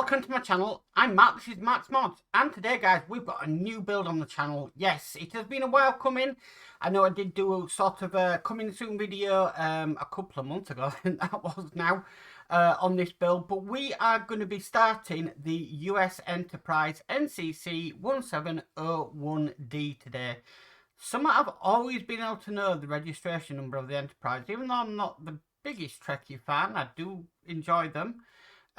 welcome to my channel. I'm Matt, this is Matt's Mods, and today guys we've got a new build on the channel. Yes, it has been a while coming. I know I did do a sort of a coming soon video a couple of months ago, I think that was now, on this build, but we are going to be starting the US Enterprise NCC 1701D today. Somehow I've always been able to know the registration number of the Enterprise, even though I'm not the biggest Trekkie fan. I do enjoy them.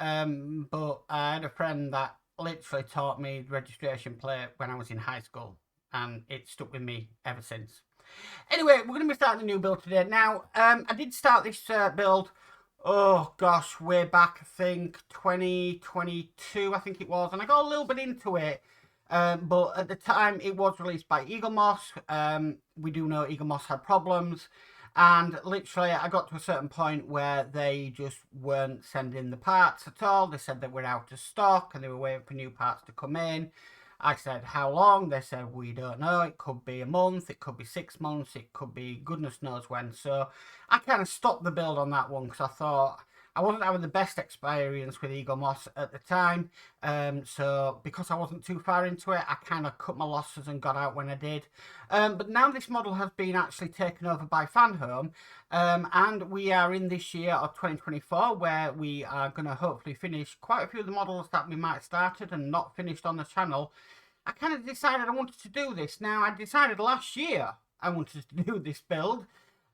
But I had a friend that literally taught me the registration plate when I was in high school, and it stuck with me ever since. Anyway, we're going to be starting a new build today. Now, I did start this build, oh gosh, way back, I think 2022, I think it was, and I got a little bit into it, but at the time it was released by Eaglemoss. We do know Eaglemoss had problems. And literally, I got to a certain point where they just weren't sending the parts at all. They said that we're out of stock and they were waiting for new parts to come in. I said, how long? They said, we don't know. It could be a month. It could be 6 months. It could be goodness knows when. So I kind of stopped the build on that one because I thought I wasn't having the best experience with Eaglemoss at the time. So because I wasn't too far into it, I kind of cut my losses and got out when I did. But now this model has been actually taken over by FanHome. And we are in this year of 2024 where we are going to hopefully finish quite a few of the models that we might have started and not finished on the channel. I kind of decided I wanted to do this. Now, I decided last year I wanted to do this build.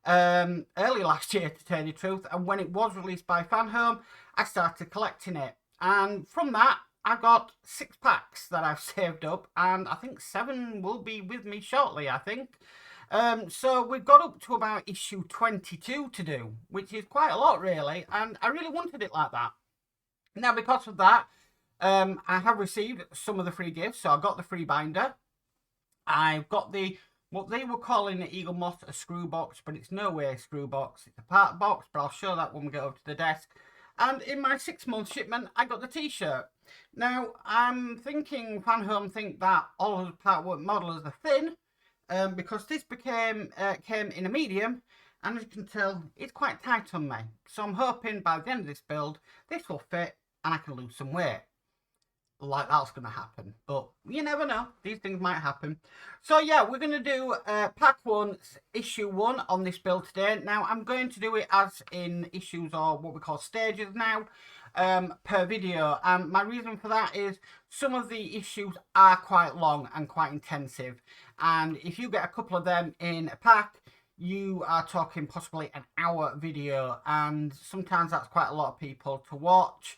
Early last year, to tell you the truth, and when it was released by FanHome, I started collecting it, and from that I got 6 packs that I've saved up, and I think 7 will be with me shortly, I think. So we've got up to about issue 22 to do, which is quite a lot really, and I really wanted it like that. Now because of that, I have received some of the free gifts. So I got the free binder, I've got the what they were calling the Eaglemoss a screw box, but it's no way a screw box, it's a part box, but I'll show that when we get over to the desk. And in my 6-month shipment, I got the t-shirt. Now, I'm thinking FanHome think that all of the part work models are thin, because this came in a medium, and as you can tell, it's quite tight on me. So I'm hoping by the end of this build, this will fit, and I can lose some weight. Like that's going to happen, but you never know, these things might happen. So yeah, we're going to do pack 1 issue 1 on this build today. Now I'm going to do it as in issues, or what we call stages now, per video, and my reason for that is some of the issues are quite long and quite intensive, and if you get a couple of them in a pack, you are talking possibly an hour video, and sometimes that's quite a lot of people to watch.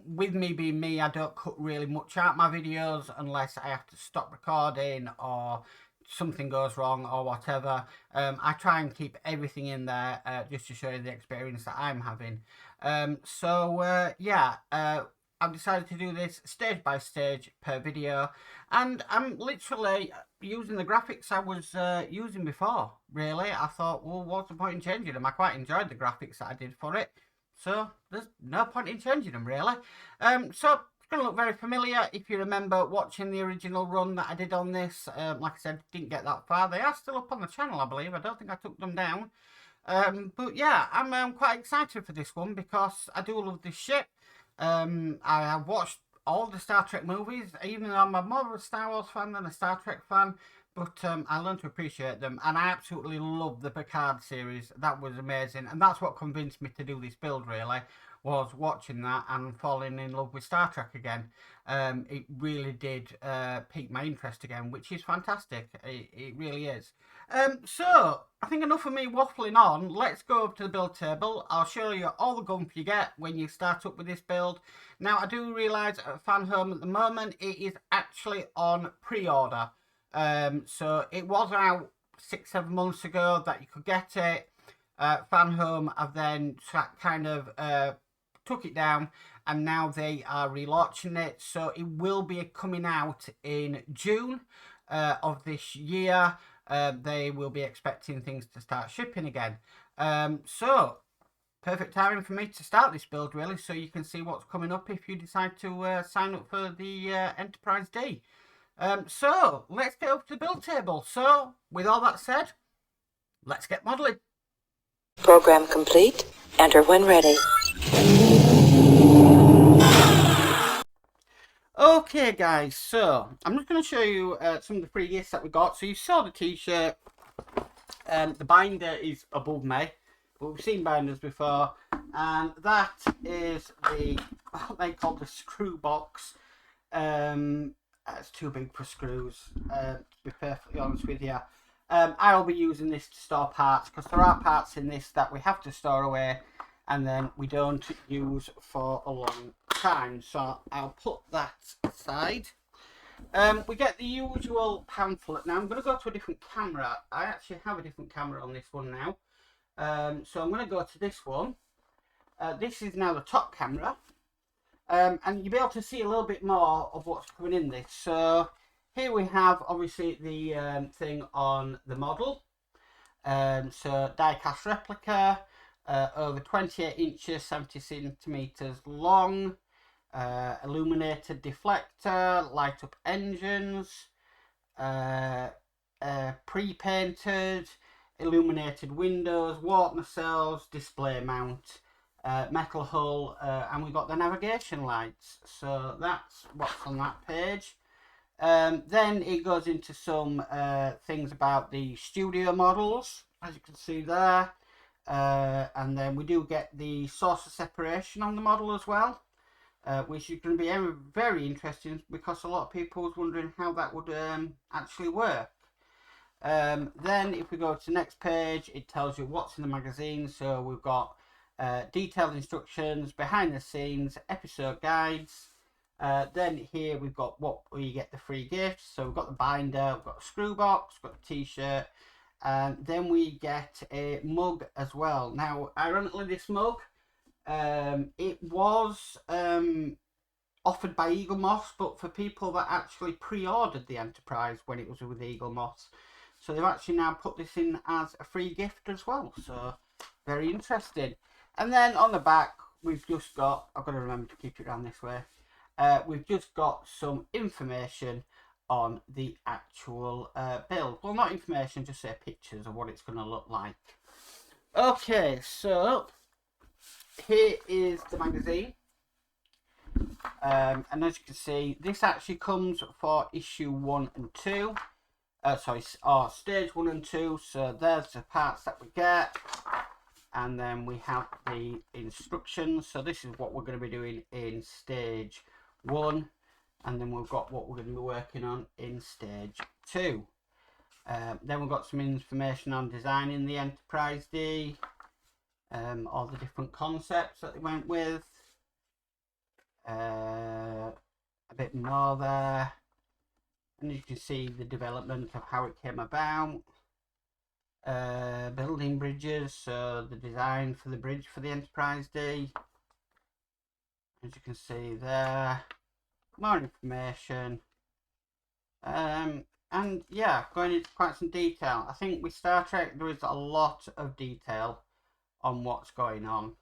With me being me, I don't cut really much out my videos unless I have to stop recording or something goes wrong or whatever. I try and keep everything in there just to show you the experience that I'm having. Yeah, I've decided to do this stage by stage per video, and I'm literally using the graphics I was using before, really. I thought, well, what's the point in changing them? I quite enjoyed the graphics that I did for it. So there's no point in changing them really. So it's going to look very familiar. If you remember watching the original run that I did on this, like I said, didn't get that far. They are still up on the channel, I believe. I don't think I took them down. But yeah, I'm quite excited for this one because I do love this ship. I have watched all the Star Trek movies, even though I'm more of a Star Wars fan than a Star Trek fan. But I learned to appreciate them, and I absolutely love the Picard series. That was amazing, and that's what convinced me to do this build really, was watching that and falling in love with Star Trek again. It really did pique my interest again, which is fantastic. It really is. So I think enough of me waffling on. Let's go over to the build table. I'll show you all the gump you get when you start up with this build. Now I do realise at FanHome at the moment it is actually on pre-order. So it was out 6-7 months ago that you could get it. FanHome have then kind of took it down, and now they are relaunching it. So it will be coming out in June of this year. They will be expecting things to start shipping again. So perfect timing for me to start this build really, so you can see what's coming up if you decide to sign up for the Enterprise D. So let's get up to the build table. So with all that said, let's get modelling. Program complete. Enter when ready. Okay guys, so I'm just going to show you some of the free gifts that we got. So you saw the t-shirt, the binder is above me, but we've seen binders before, and that is what they call the screw box. It's too big for screws, to be perfectly honest with you. I'll be using this to store parts, because there are parts in this that we have to store away and then we don't use for a long time, so I'll put that aside. We get the usual pamphlet. Now I'm going to go to a different camera. I actually have a different camera on this one now, so I'm going to go to this one. This is now the top camera, and you'll be able to see a little bit more of what's coming in this. So here we have obviously the thing on the model. So die-cast replica, over 28 inches, 70 centimeters long, illuminated deflector, light up engines, pre-painted, illuminated windows, water nacelles, display mount, metal hull, and we've got the navigation lights. So that's what's on that page. Then it goes into some things about the studio models, as you can see there. And then we do get the source of separation on the model as well, which is going to be very interesting, because a lot of people was wondering how that would actually work. Then if we go to the next page, it tells you what's in the magazine. So we've got detailed instructions, behind the scenes, episode guides. Then here we've got what we get the free gifts. So we've got the binder, we've got a screw box, we've got the t-shirt, and then we get a mug as well. Now, ironically, this mug, it was offered by Eaglemoss, but for people that actually pre-ordered the Enterprise when it was with Eaglemoss. So they've actually now put this in as a free gift as well. So very interesting. And then on the back, we've just got, I've got to remember to keep it around this way. We've just got some information on the actual build. Well, not information, just say pictures of what it's going to look like. Okay, so here is the magazine. And as you can see, this actually comes for issue 1 and 2. Stage 1 and 2. So there's the parts that we get. And then we have the instructions. So this is what we're going to be doing in stage 1. And then we've got what we're going to be working on in stage 2. Then we've got some information on designing the Enterprise D, all the different concepts that they went with, a bit more there, and you can see the development of how it came about, building bridges, so the design for the bridge for the Enterprise D, as you can see there. More information, and yeah, going into quite some detail. I think with Star Trek there is a lot of detail on what's going on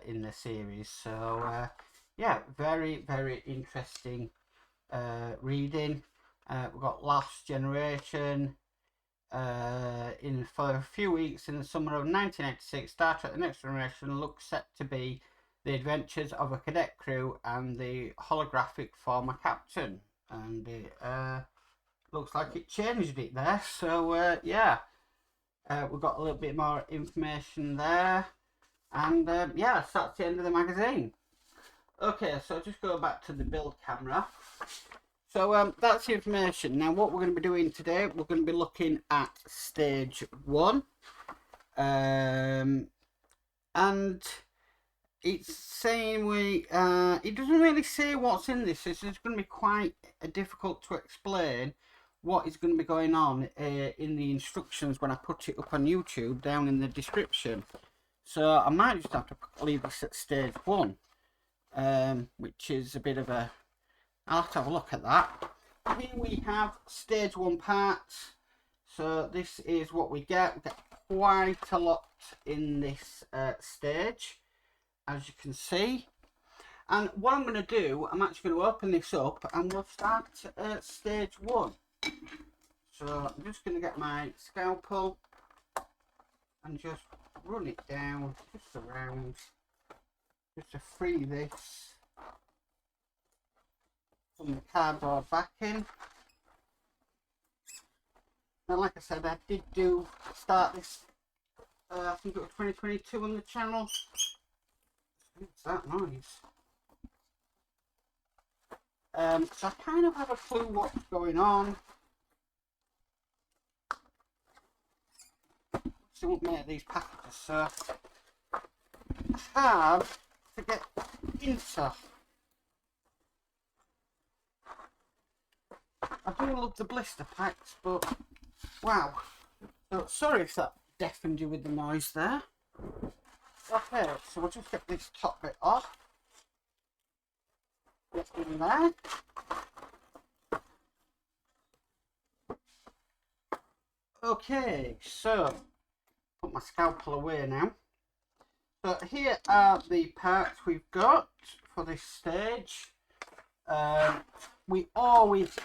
in the series, so yeah, very interesting reading. We've got Last Generation. For a few weeks in the summer of 1986, Star Trek The Next Generation looks set to be the adventures of a cadet crew and the holographic former captain, and it looks like it changed it there. So yeah, we've got a little bit more information there, and yeah, so that's the end of the magazine. Okay, so just go back to the build camera. So that's the information. Now what we're going to be doing today, we're going to be looking at stage 1, and it's saying it doesn't really say what's in this. It's going to be quite difficult to explain what is going to be going on in the instructions when I put it up on YouTube down in the description. So I might just have to leave this at stage 1, which is a bit of a, I'll have to have a look at that. Here we have stage 1 parts. So this is what we get. We get quite a lot in this stage, as you can see. And what I'm going to do, I'm actually going to open this up and we'll start at stage 1. So I'm just going to get my scalpel and just run it down just around, just to free this. some cardboard backing. Now, like I said, I did start this, I think it was 2022 on the channel. What's that noise? So I kind of have a clue what's going on. So I won't make these packages, so I have to get into. I do love the blister packs, but wow. So sorry if that deafened you with the noise there. Okay, so we'll just get this top bit off. Get in there. Okay, so put my scalpel away now. So here are the parts we've got for this stage. We always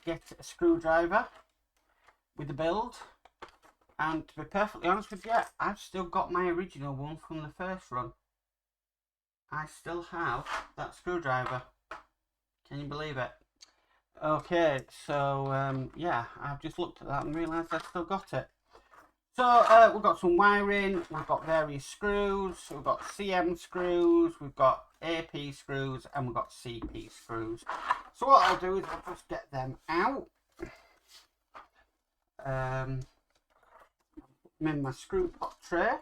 get a screwdriver with the build, and to be perfectly honest with you, I've still got my original one from the first run. I still have that screwdriver. Can you believe it? Okay, so yeah, I've just looked at that and realised I've still got it. So we've got some wiring, we've got various screws, we've got CM screws, we've got AP screws, and we've got CP screws. So what I'll do is I'll just get them out. I'm in my screw pot tray.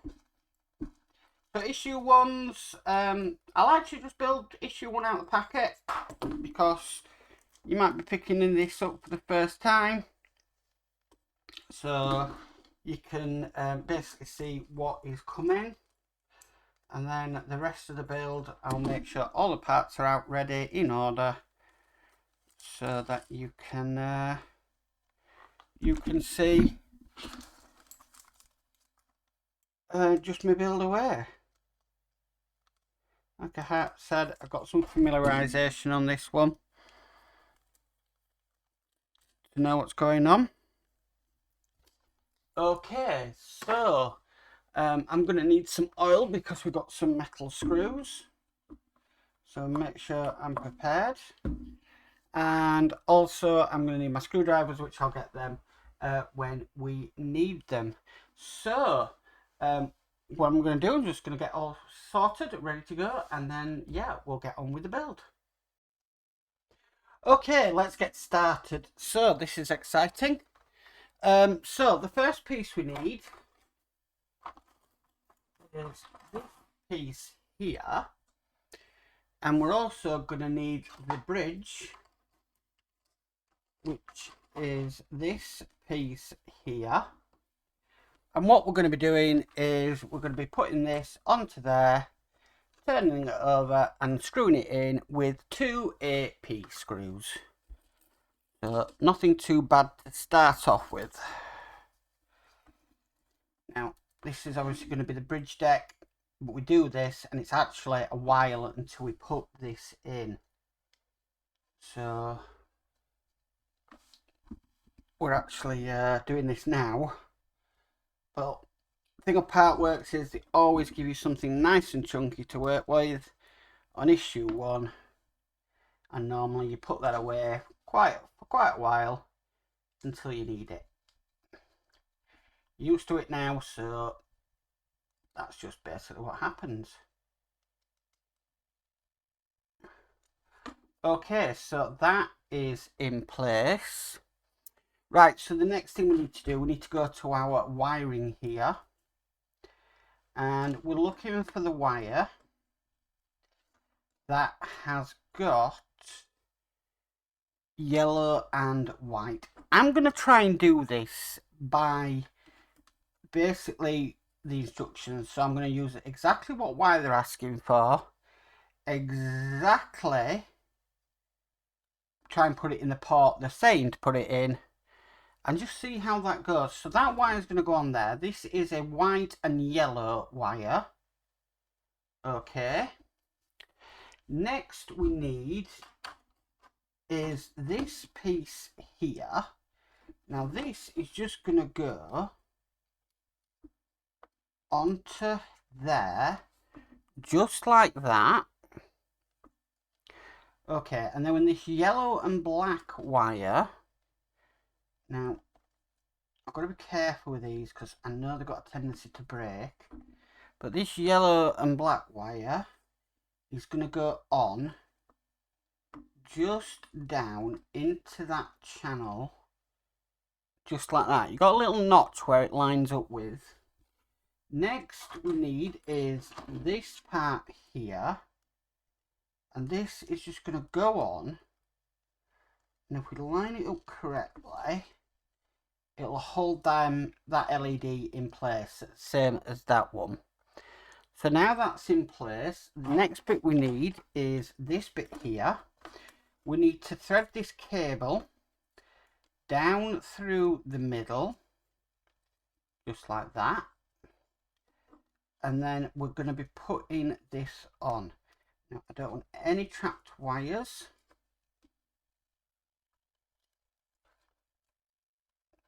So issue ones, I'll actually just build issue one out of the packet because you might be picking this up for the first time. So you can basically see what is coming, and then the rest of the build I'll make sure all the parts are out ready in order so that you can see just my build away. Like I said, I've got some familiarisation on this one to know what's going on. Okay, so I'm going to need some oil because we've got some metal screws. So make sure I'm prepared. And also I'm going to need my screwdrivers, which I'll get them when we need them. So what I'm going to do, I'm just going to get all sorted, ready to go, and then yeah, we'll get on with the build. Okay, let's get started. So this is exciting. So the first piece we need is this piece here, and we're also going to need the bridge, which is this piece here. And what we're going to be doing is we're going to be putting this onto there, turning it over and screwing it in with 2 AP screws. So nothing too bad to start off with. Now this is obviously going to be the bridge deck, but we do this and it's actually a while until we put this in. So we're actually doing this now. But the thing of part works is they always give you something nice and chunky to work with on issue 1, and normally you put that away for quite a while until you need it. Used to it now, so that's just basically what happens. Okay, so that is in place. Right, so the next thing we need to do, we need to go to our wiring here, and we're looking for the wire that has got yellow and white. I'm going to try and do this by basically the instructions. So I'm going to use exactly what wire they're asking for, exactly try and put it in the port they're saying to put it in, and just see how that goes. So that wire is going to go on there. This is a white and yellow wire. Okay. Next we need is this piece here. Now this is just going to go onto there, just like that. Okay, and then when this yellow and black wire, now I've got to be careful with these because I know they've got a tendency to break, but this yellow and black wire is going to go on just down into that channel, just like that. You've got a little notch where it lines up with. Next we need is this part here, and this is just going to go on, and if we line it up correctly, it'll hold that LED in place, same as that one. So now that's in place, the next bit we need is this bit here. We need to thread this cable down through the middle, just like that. And then we're going to be putting this on. Now, I don't want any trapped wires.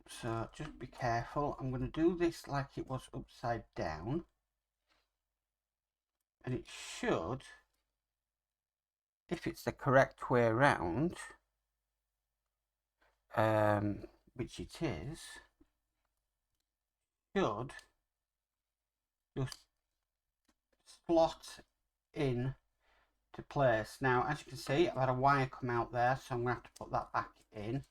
So just be careful. I'm going to do this like it was upside down. And it should, if it's the correct way around, which it is, should just slot in to place. Now, as you can see, I've had a wire come out there, so I'm going to have to put that back in.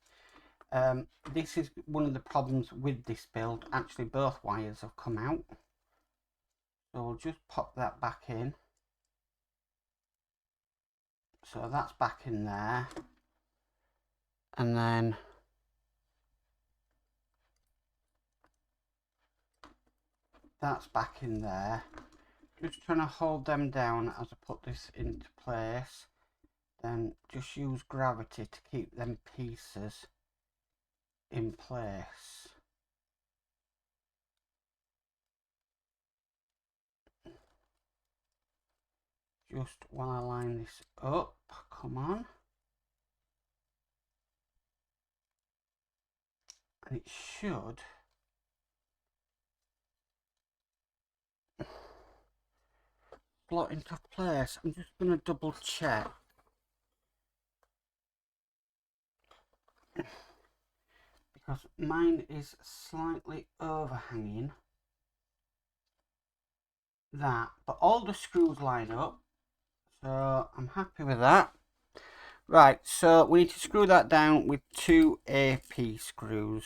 This is one of the problems with this build. Actually, both wires have come out. So we'll just pop that back in. So that's back in there. And then that's back in there. Just trying to hold them down as I put this into place. Then just use gravity to keep them pieces in place. Just while I line this up, come on. And it should slot into place. I'm just going to double check. Because mine is slightly overhanging that, but all the screws line up, so I'm happy with that. Right, so we need to screw that down with 2 AP screws,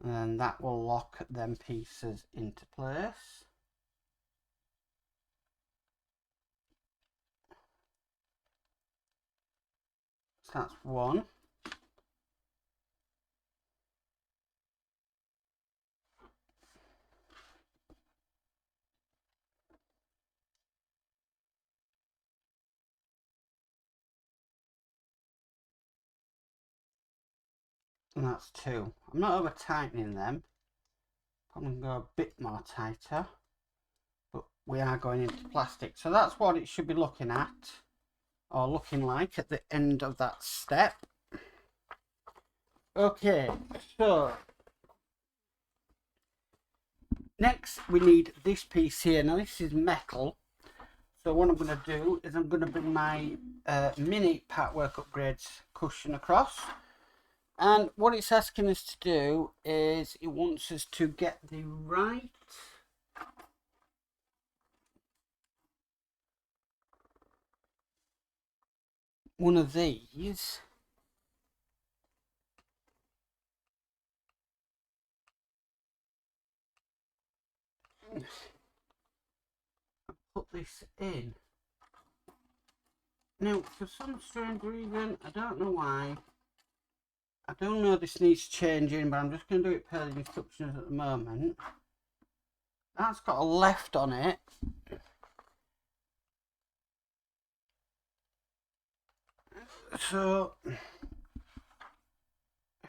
and then that will lock them pieces into place. So that's one. And that's 2. I'm not over tightening them. I'm going to go a bit more tighter, but we are going into plastic. So that's what it should be looking at, or looking like at the end of that step. Okay, so next we need this piece here. Now this is metal. So what I'm going to do is I'm going to bring my mini Patchwork Upgrades cushion across. And what it's asking us to do is it wants us to get the right one of these. Put this in. Now, for some strange reason, I don't know why, I don't know this needs changing, but I'm just going to do it per the instructions at the moment. That's got a left on it. So, if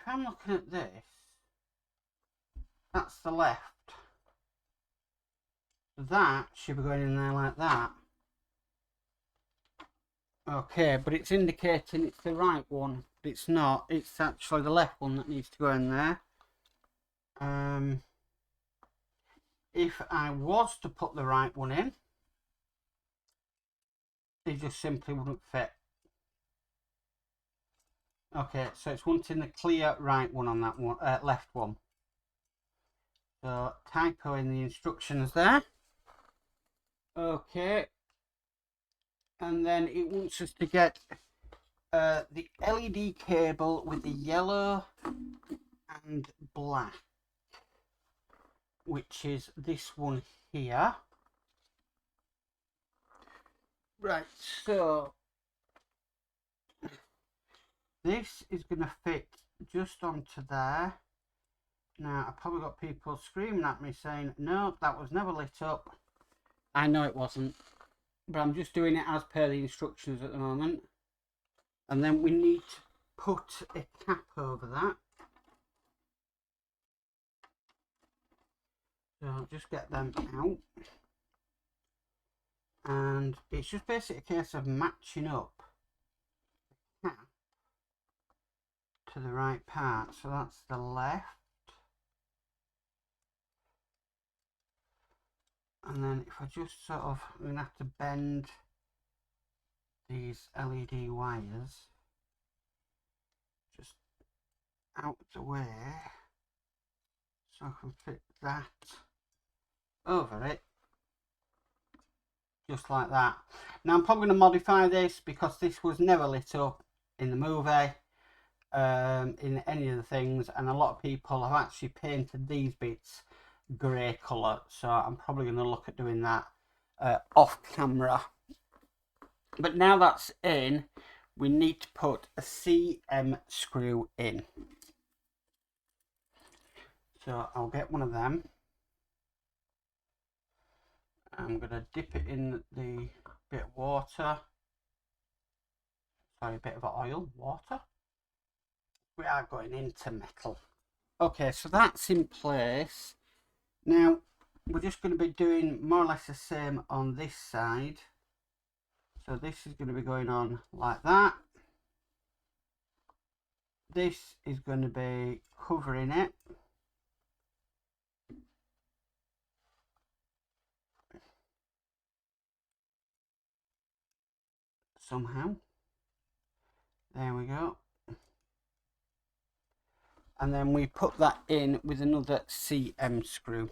I'm looking at this, that's the left. That should be going in there like that. Okay, but it's indicating it's the right one. But it's not. It's actually the left one that needs to go in there. If I was to put the right one in, they just simply wouldn't fit. Okay, so it's wanting the clear right one on that one, left one. So typo in the instructions there. Okay, and then it wants us to get the LED cable with the yellow and black, which is this one here. Right, so this is going to fit just onto there. Now, I've probably got people screaming at me saying, no, that was never lit up. I know it wasn't, but I'm just doing it as per the instructions at the moment. And then we need to put a cap over that. So I'll just get them out. And it's just basically a case of matching up the cap to the right part. So that's the left. And then if I just sort of, I'm going to have to bend these LED wires just out the way so I can fit that over it just like that. Now I'm probably going to modify this because this was never lit up in the movie, in any of the things, and a lot of people have actually painted these bits grey colour, so I'm probably going to look at doing that off camera. But now that's in, we need to put a CM screw in. So I'll get one of them. I'm going to dip it in the bit of water. Sorry, a bit of oil, water. We are going into metal. Okay, so that's in place. Now, we're just going to be doing more or less the same on this side. So this is going to be going on like that. This is going to be covering it. Somehow. There we go. And then we put that in with another CM screw.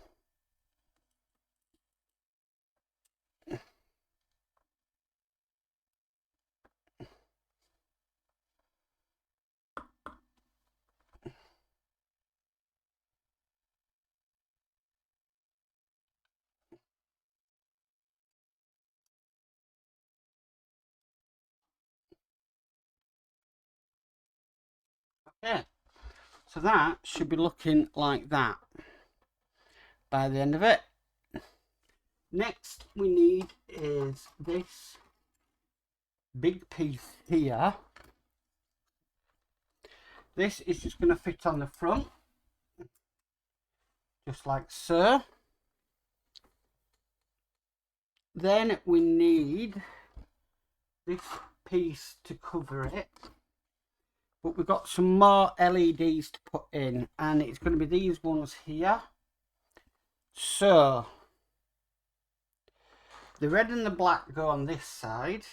Okay, so that should be looking like that by the end of it. Next we need is this big piece here. This is just going to fit on the front, just like so. Then we need this piece to cover it, but we've got some more LEDs to put in, and it's going to be these ones here. So the red and the black go on this side.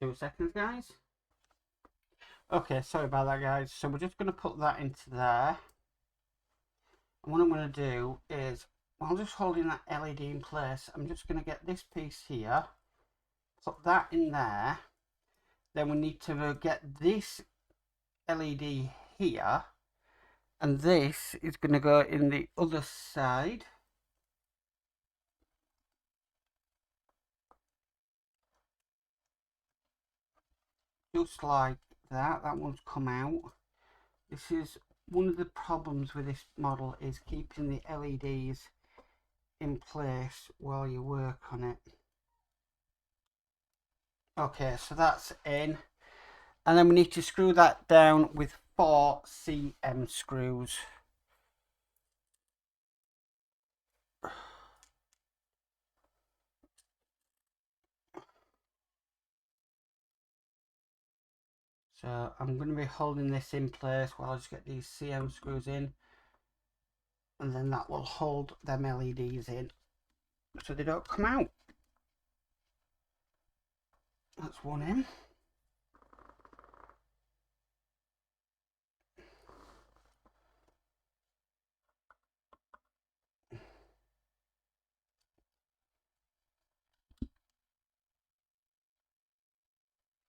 2 seconds, guys. Okay, sorry about that, guys. So we're just going to put that into there. And what I'm going to do is, while just holding that LED in place, I'm just going to get this piece here, put that in there. Then we need to get this LED here, and this is going to go in the other side. Just like that. That one's come out. This is one of the problems with this model, is keeping the LEDs in place while you work on it. Okay, so that's in, and then we need to screw that down with 4 CM screws. So I'm going to be holding this in place while I just get these CM screws in, and then that will hold them LEDs in so they don't come out. That's one in.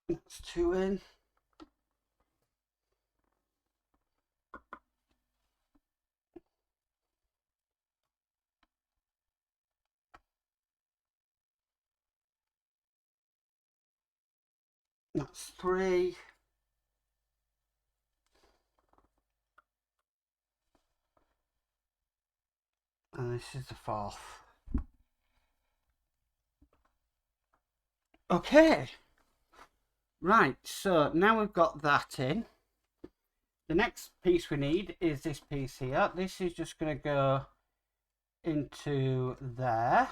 That's two in. That's three. And this is the fourth. Okay. Right, so now we've got that in. The next piece we need is this piece here. This is just going to go into there.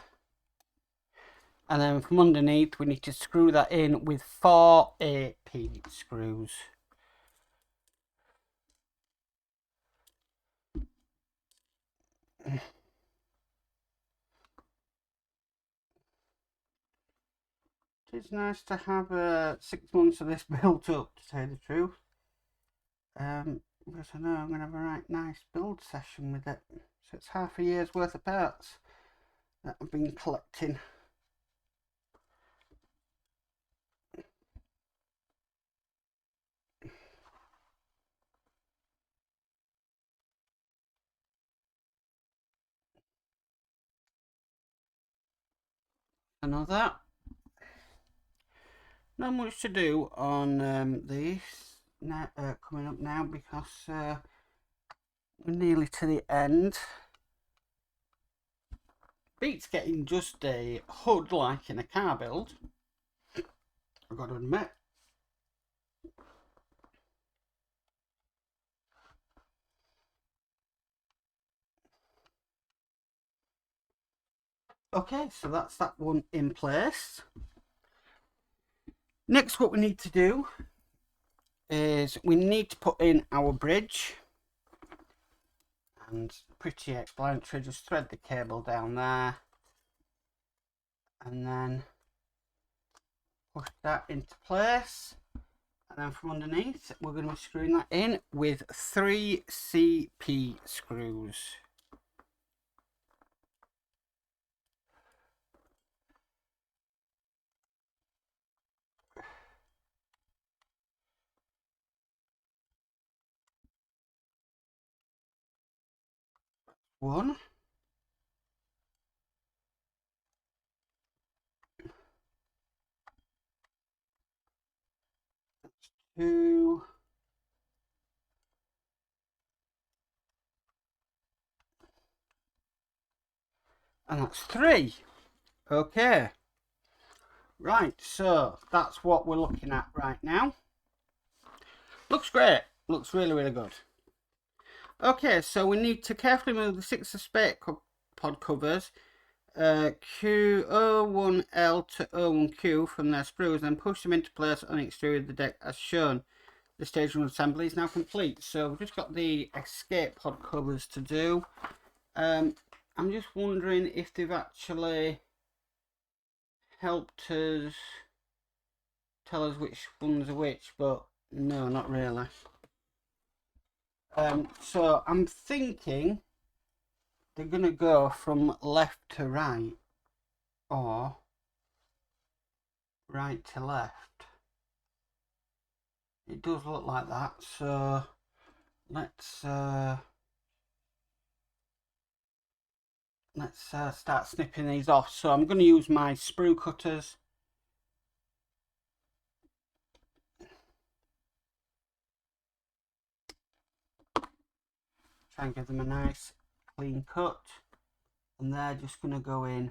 And then from underneath we need to screw that in with 4 8p screws. It's nice to have 6 months of this built up, to tell you the truth. Because I know I'm going to have a right nice build session with it. So it's half a year's worth of parts that I've been collecting. Another. Not much to do on these coming up now, because we're nearly to the end. Beats getting just a hood like in a car build, I've got to admit. Okay, so that's that one in place. Next, what we need to do is we need to put in our bridge. And pretty explanatory, just thread the cable down there. And then push that into place. And then from underneath, we're going to be screwing that in with 3 CP screws. One. That's 2. And that's 3. Okay. Right, so that's what we're looking at right now. Looks great. Looks really, really good. Okay, so we need to carefully move the 6 spade pod covers Q01L to O1Q from their screws, then push them into place and extrude the deck as shown. The stage 1 assembly is now complete. So we've just got the escape pod covers to do. I'm just wondering if they've actually helped us tell us which ones are which, but no, not really. So I'm thinking they're going to go from left to right, or right to left. It does look like that, so let's start snipping these off. So I'm going to use my sprue cutters. Try and give them a nice clean cut, and they're just going to go in.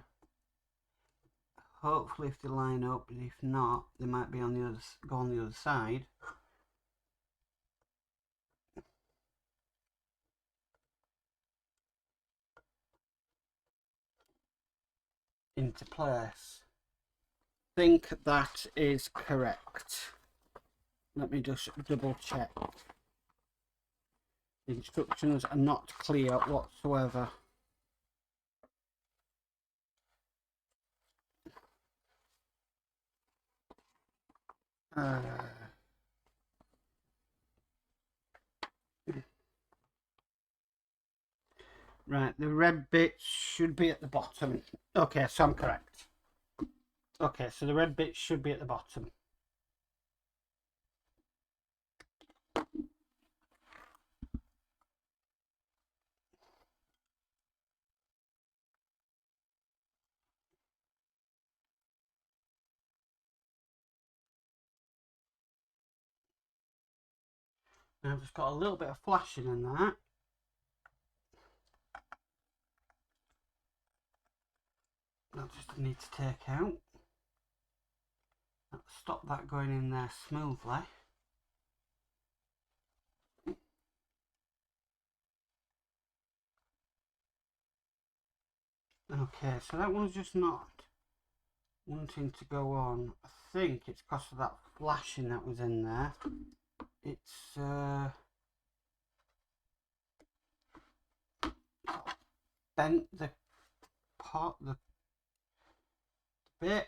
Hopefully if they line up, and if not, they might be on the other, go on the other side. Into place. I think that is correct. Let me just double check. The instructions are not clear whatsoever. Right, the red bits should be at the bottom. Okay, so I'm correct. Okay, so the red bits should be at the bottom. Now I've just got a little bit of flashing in that. That just need to take out. Let's stop that going in there smoothly. Okay, so that one's just not wanting to go on. I think it's because of that flashing that was in there. It's bent the part, the bit.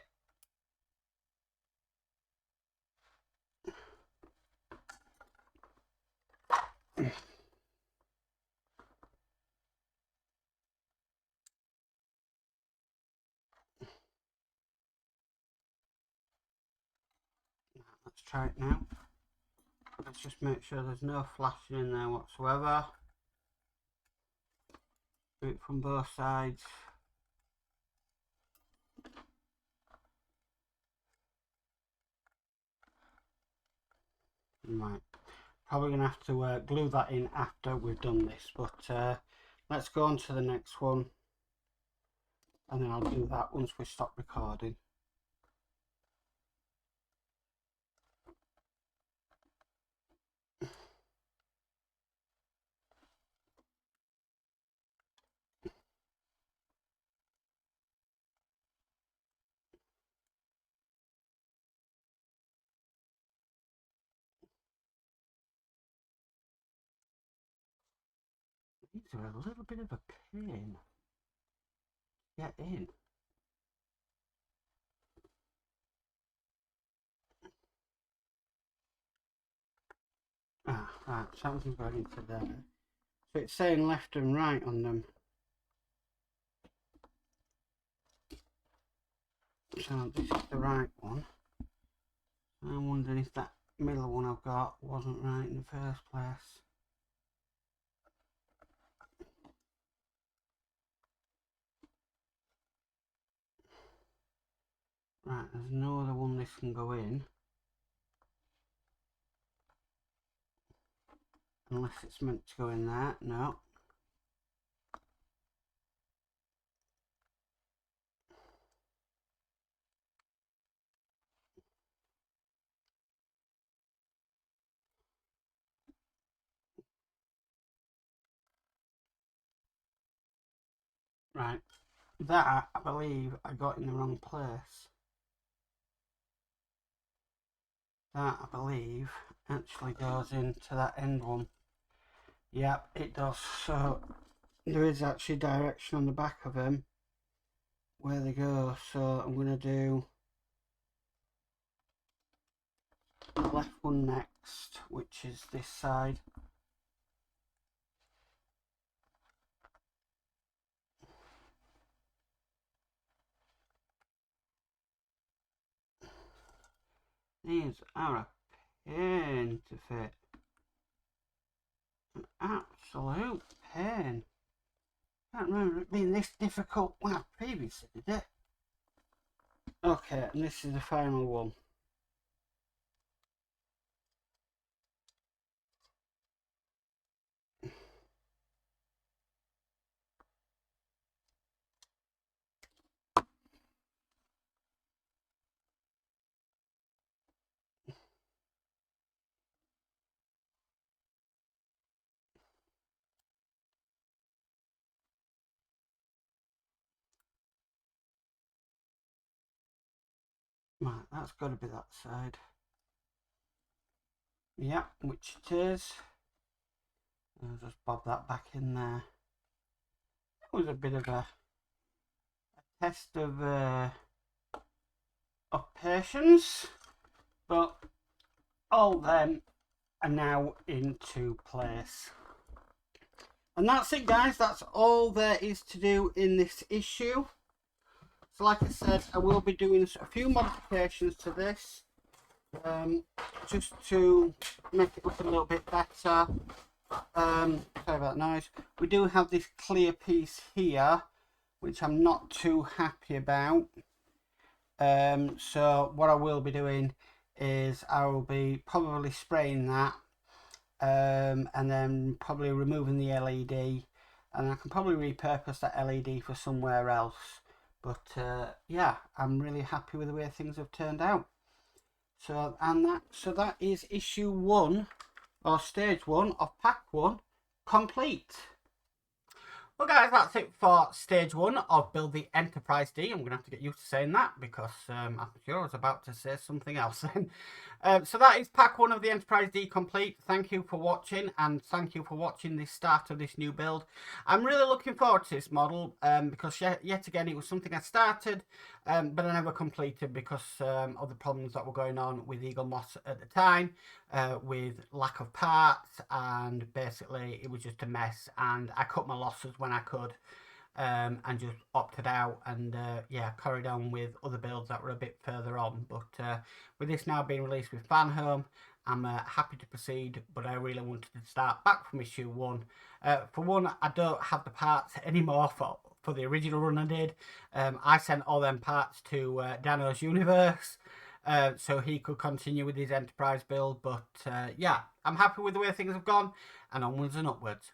Let's try it now. Let's just make sure there's no flashing in there whatsoever. Do it from both sides. Right, probably going to have to glue that in after we've done this, but let's go on to the next one, and then I'll do that once we stop recording. These are a little bit of a pain to get in. Ah, right, something's going into there. So it's saying left and right on them. So this is the right one. I'm wondering if that middle one I've got wasn't right in the first place. Right, there's no other one this can go in. Unless it's meant to go in there. No. Right. That, I believe, I got in the wrong place. That, I believe, actually goes into that end one. Yep, it does. So there is actually direction on the back of them where they go. So I'm going to do the left one next, which is this side. These are a pain to fit. An absolute pain. I can't remember it being this difficult when I previously did it. Okay, and this is the final one. Right, that's got to be that side. Yeah, which it is. I'll just bob that back in there. It was a bit of a test of patience, but all them are now into place. And that's it, guys. That's all there is to do in this issue. So like I said, I will be doing a few modifications to this, just to make it look a little bit better. Sorry about that noise. We do have this clear piece here, which I'm not too happy about. So what I will be doing is I will be probably spraying that, and then probably removing the LED, and I can probably repurpose that LED for somewhere else. But yeah, I'm really happy with the way things have turned out. So that is issue 1, or stage 1 of pack 1 complete. Well guys, that's it for stage 1 of Build the Enterprise D. I'm going to have to get used to saying that because I'm sure I was about to say something else then. So that is pack 1 of the Enterprise D complete. Thank you for watching, and thank you for watching the start of this new build. I'm really looking forward to this model because yet again it was something I started but I never completed because of the problems that were going on with Eaglemoss at the time, with lack of parts, and basically it was just a mess, and I cut my losses when I could, and just opted out and yeah, carried on with other builds that were a bit further on. But with this now being released with Fanhome, I'm happy to proceed, but I really wanted to start back from issue 1. For one, I don't have the parts anymore for the original run I did. I sent all them parts to Dano's Universe, so he could continue with his Enterprise build. But yeah, I'm happy with the way things have gone, and onwards and upwards.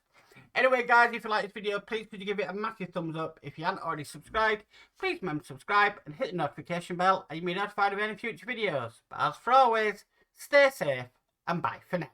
Anyway guys, if you like this video, please could you give it a massive thumbs up. If you haven't already subscribed, please remember to subscribe and hit the notification bell, and you'll be notified of any future videos. But as for always, stay safe and bye for now.